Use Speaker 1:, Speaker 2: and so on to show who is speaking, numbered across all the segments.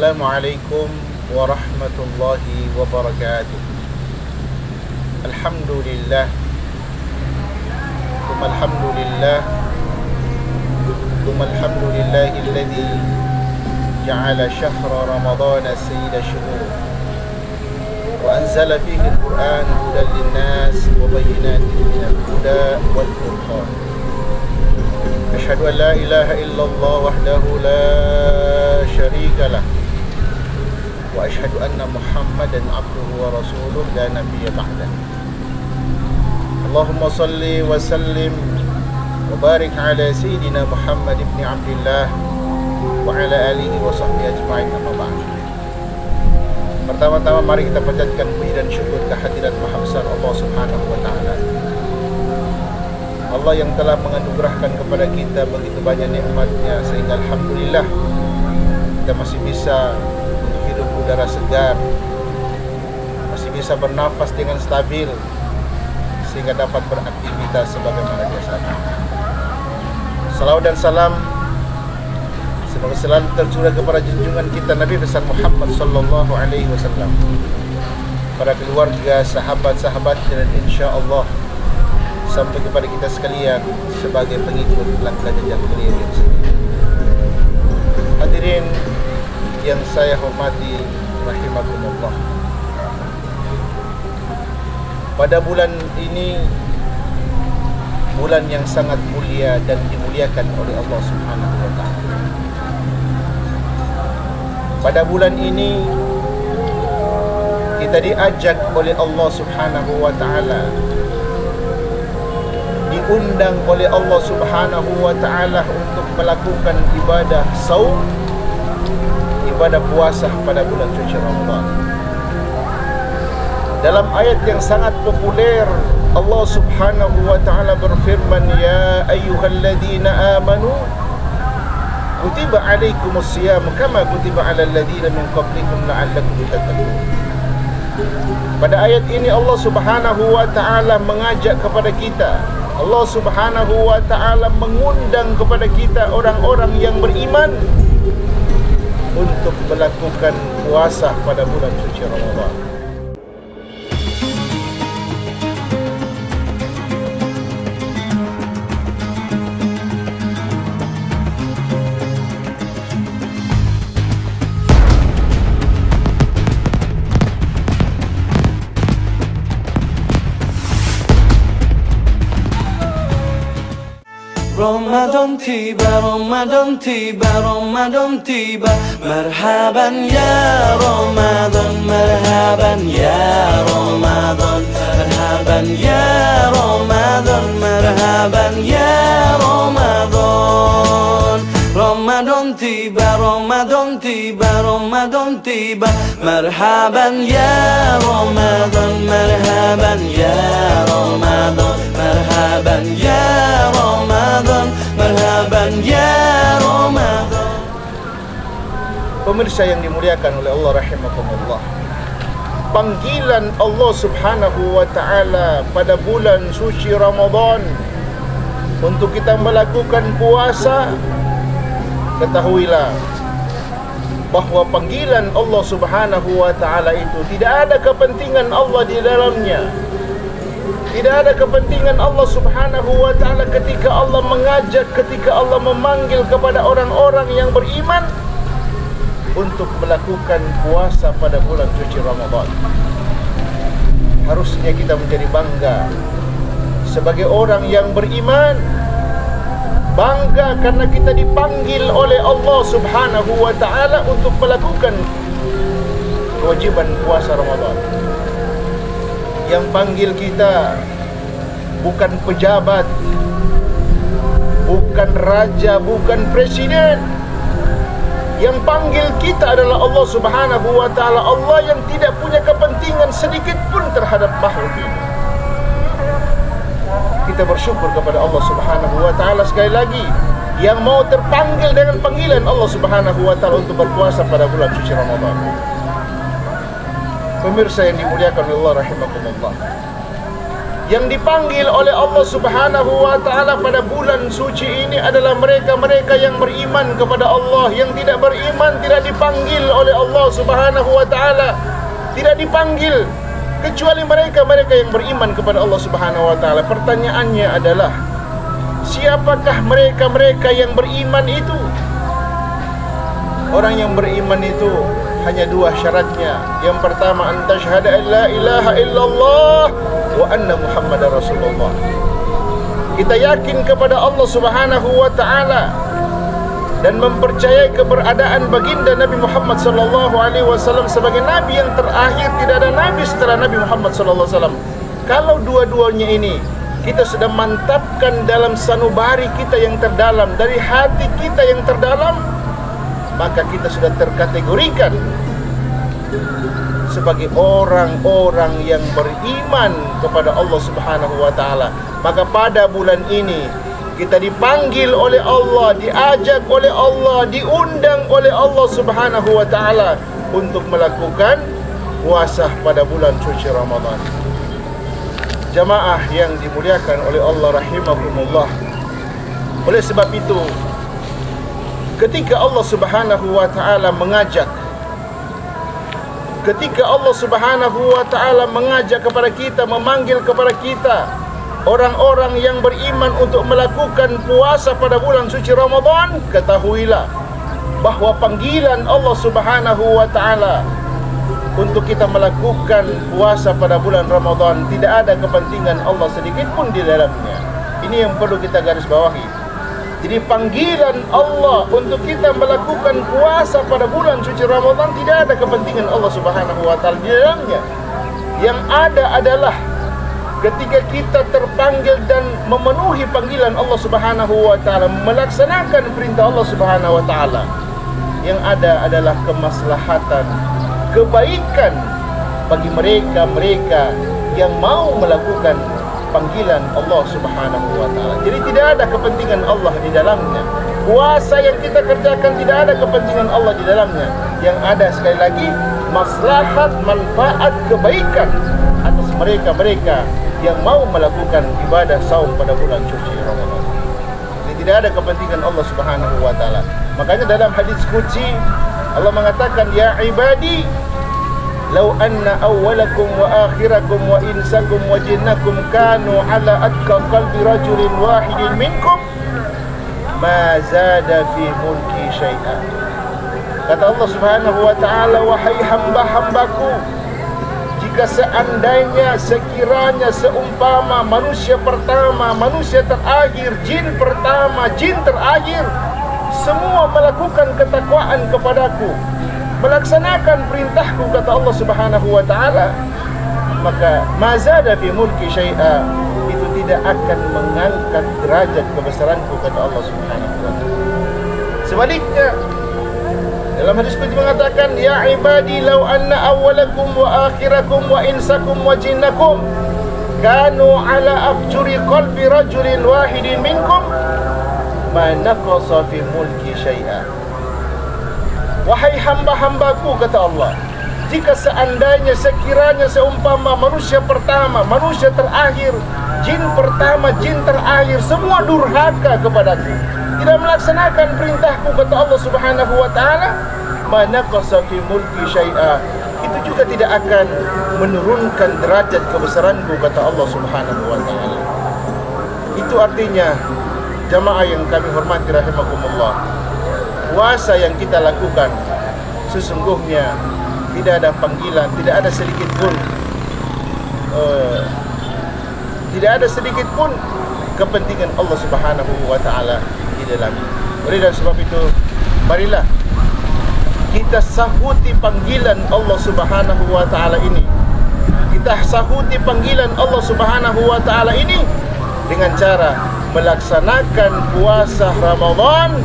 Speaker 1: Assalamualaikum warahmatullahi wabarakatuh. Alhamdulillah, thumma alhamdulillah, thumma alhamdulillahilladzi ja'ala syahra ramadana sayyida syuhur wa anzala fihi al-Qur'an hudan linnas wa bayyinatin minal huda wal furqan. Asyhadu an la ilaha illallah wahdahu la syarika lah wa asyhadu anna Muhammadan abduhu wa rasuluh la nabiyya ba'dah. Allahumma salli wa sallim wa barik ala sayyidina Muhammad ibn Abdullah wa ala alihi wa sahbihi ajma'in, amma ba'd. Pertama-tama mari kita panjatkan puji dan syukur kehadirat Maha Besar Allah Subhanahu wa taala. Allah yang telah menganugerahkan kepada kita begitu banyak nikmat-Nya sehingga alhamdulillah kita masih bisa untuk hidup udara segar, masih bisa bernafas dengan stabil sehingga dapat beraktivitas sebagaimana biasanya. Salawat dan salam semoga selalu tercurah kepada junjungan kita Nabi besar Muhammad sallallahu alaihi wasallam, para keluarga, sahabat-sahabatnya, dan insya-Allah sampai kepada kita sekalian sebagai pengikut langkah jejak beliau yang setia. Hadirin yang saya hormati rahimakumullah. Pada bulan ini, bulan yang sangat mulia dan dimuliakan oleh Allah Subhanahu wa taala. Pada bulan ini kita diajak oleh Allah Subhanahu wa taala, diundang oleh Allah Subhanahu wa taala untuk melakukan ibadah saum, ibadah puasa pada bulan suci Ramadan. Dalam ayat yang sangat populer, Allah Subhanahu wa taala berfirman, ya ayyuhalladzina amanu kutiba alaikumusiyam kama kutiba alal ladzina min qablikum la'allakum tattaqun. Pada ayat ini Allah Subhanahu wa taala mengajak kepada kita, Allah Subhanahu wa ta'ala mengundang kepada kita orang-orang yang beriman untuk melakukan puasa pada bulan suci Ramadan.
Speaker 2: Ramadan tiba, Ramadan tiba, Ramadan tiba. Marhaban ya Ramadan, marhaban ya Ramadan, marhaban ya Ramadan, marhaban ya Ramadan. Ramadan tiba, Ramadan tiba, Ramadan tiba. Marhaban ya Ramadan, marhaban ya Ramadan, marhaban ya Ramadan, marhaban ya Ramadan.
Speaker 1: Pemirsa yang dimuliakan oleh Allah rahimakumullah, panggilan Allah Subhanahu wa taala pada bulan suci Ramadan untuk kita melakukan puasa, ketahuilah bahwa panggilan Allah Subhanahu wa taala itu tidak ada kepentingan Allah di dalamnya. Tidak ada kepentingan Allah Subhanahu wa taala ketika Allah mengajak, ketika Allah memanggil kepada orang-orang yang beriman untuk melakukan puasa pada bulan suci Ramadan. Harusnya kita menjadi bangga sebagai orang yang beriman, bangga karena kita dipanggil oleh Allah Subhanahu wa taala untuk melakukan kewajiban puasa Ramadan. Yang panggil kita bukan pejabat, bukan raja, bukan presiden. Yang panggil kita adalah Allah Subhanahu wa taala, Allah yang tidak punya kepentingan sedikit pun terhadap makhluk ini. Kita bersyukur kepada Allah Subhanahu wa taala sekali lagi yang mau terpanggil dengan panggilan Allah Subhanahu wa taala untuk berpuasa pada bulan suci Ramadan. Pemirsa yang dimuliakan oleh Allah rahimakumullah, Yang dipanggil oleh Allah Subhanahu wa ta'ala pada bulan suci ini adalah mereka-mereka yang beriman kepada Allah. Yang tidak beriman tidak dipanggil oleh Allah Subhanahu wa ta'ala. Tidak dipanggil kecuali mereka-mereka yang beriman kepada Allah Subhanahu wa ta'ala. Pertanyaannya adalah, siapakah mereka-mereka yang beriman itu? Orang yang beriman itu hanya dua syaratnya. Yang pertama, an tashhada an la ilaha illallah wa anna Muhammadar Rasulullah. Kita yakin kepada Allah Subhanahu wa ta'ala dan mempercayai keberadaan baginda Nabi Muhammad sallallahu alaihi wasallam sebagai nabi yang terakhir. Tidak ada nabi setelah Nabi Muhammad sallallahu alaihi wasallam. Kalau dua-duanya ini kita sudah mantapkan dalam sanubari kita yang terdalam, dari hati kita yang terdalam, maka kita sudah terkategorikan sebagai orang-orang yang beriman kepada Allah Subhanahu wa ta'ala. Maka pada bulan ini kita dipanggil oleh Allah, diajak oleh Allah, diundang oleh Allah Subhanahu wa ta'ala untuk melakukan puasa pada bulan suci Ramadan. Jamaah yang dimuliakan oleh Allah rahimakumullah. Oleh sebab itu, ketika Allah Subhanahu wa ta'ala mengajak, ketika Allah Subhanahu wa ta'ala mengajak kepada kita, memanggil kepada kita orang-orang yang beriman untuk melakukan puasa pada bulan suci Ramadan, ketahuilah bahawa panggilan Allah Subhanahu wa ta'ala untuk kita melakukan puasa pada bulan Ramadan tidak ada kepentingan Allah sedikit pun di dalamnya. Ini yang perlu kita garis bawahi. Jadi panggilan Allah untuk kita melakukan puasa pada bulan suci Ramadan tidak ada kepentingan Allah Subhanahu wa ta'ala di dalamnya. Yang ada adalah ketika kita terpanggil dan memenuhi panggilan Allah Subhanahu wa ta'ala, melaksanakan perintah Allah Subhanahu wa ta'ala, yang ada adalah kemaslahatan, kebaikan bagi mereka-mereka yang mau melakukan panggilan Allah Subhanahu wa ta'ala. Jadi tidak ada kepentingan Allah di dalamnya. Puasa yang kita kerjakan tidak ada kepentingan Allah di dalamnya. Yang ada sekali lagi maslahat, manfaat, kebaikan atas mereka-mereka yang mau melakukan ibadah saum pada bulan suci Ramadan. Jadi tidak ada kepentingan Allah Subhanahu wa ta'ala. Makanya dalam hadis qudsi Allah mengatakan, ya ibadi, law anna awwalakum wa akhirakum wa insakum wa jinnakum kanu ala atqa qalbi rajulin wahidin minkum ma zada fi mulki syai'a. Kata Allah Subhanahu wa ta'ala, wahai hamba-hambaku, jika seandainya, sekiranya, seumpama manusia pertama, manusia terakhir, jin pertama, jin terakhir, semua melakukan ketakwaan kepadaku, melaksanakan perintahku, kata Allah Subhanahu wa ta'ala, maka mazada fi mulki syai'a, itu tidak akan mengangkat derajat kebesaranku, kata Allah Subhanahu wa ta'ala. Sebaliknya, dalam hadis qudsi mengatakan, ya ibadi, law anna awwalakum wa akhirakum wa insakum wa jinnakum kanu ala afjuri qalbi rajulin wahidin minkum ma naqasa fi mulki syai'a. Wahai hamba-hambaku, kata Allah, jika seandainya, sekiranya, seumpama manusia pertama, manusia terakhir, jin pertama, jin terakhir, semua durhaka kepadaku, tidak melaksanakan perintahku, kata Allah Subhanahu wa ta'ala, ma naqasa fi mulki syai'a, itu juga tidak akan menurunkan derajat kebesaranku, kata Allah Subhanahu wa ta'ala. Itu artinya, jamaah yang kami hormati rahimakumullah, puasa yang kita lakukan sesungguhnya tidak ada panggilan, tidak ada sedikit pun kepentingan Allah Subhanahu wa ta'ala di dalamnya. Oleh sebab itu, marilah kita sahuti panggilan Allah Subhanahu wa ta'ala ini. Kita sahuti panggilan Allah Subhanahu wa ta'ala ini dengan cara melaksanakan puasa Ramadan,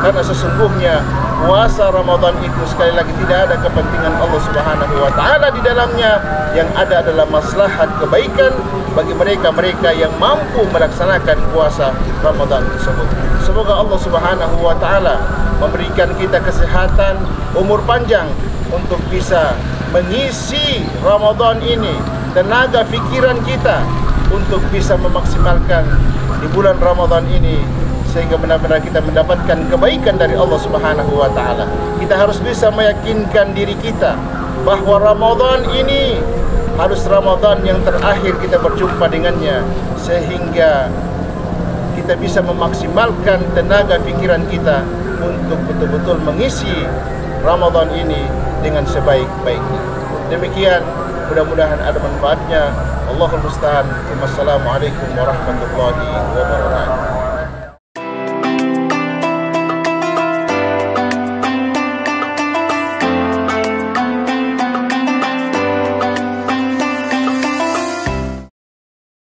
Speaker 1: karena sesungguhnya puasa Ramadan itu sekali lagi tidak ada kepentingan Allah Subhanahu wa ta'ala di dalamnya. Yang ada adalah maslahat, kebaikan bagi mereka-mereka yang mampu melaksanakan puasa Ramadan tersebut. Semoga Allah Subhanahu wa ta'ala memberikan kita kesehatan, umur panjang untuk bisa mengisi Ramadan ini, tenaga fikiran kita untuk bisa memaksimalkan di bulan Ramadan ini sehingga benar-benar kita mendapatkan kebaikan dari Allah Subhanahu wa taala. Kita harus bisa meyakinkan diri kita bahwa Ramadan ini harus Ramadan yang terakhir kita berjumpa dengannya, sehingga kita bisa memaksimalkan tenaga pikiran kita untuk betul-betul mengisi Ramadan ini dengan sebaik-baiknya. Demikian, mudah-mudahan ada manfaatnya. Allahul musta'an. Wassalamualaikum warahmatullahi wabarakatuh.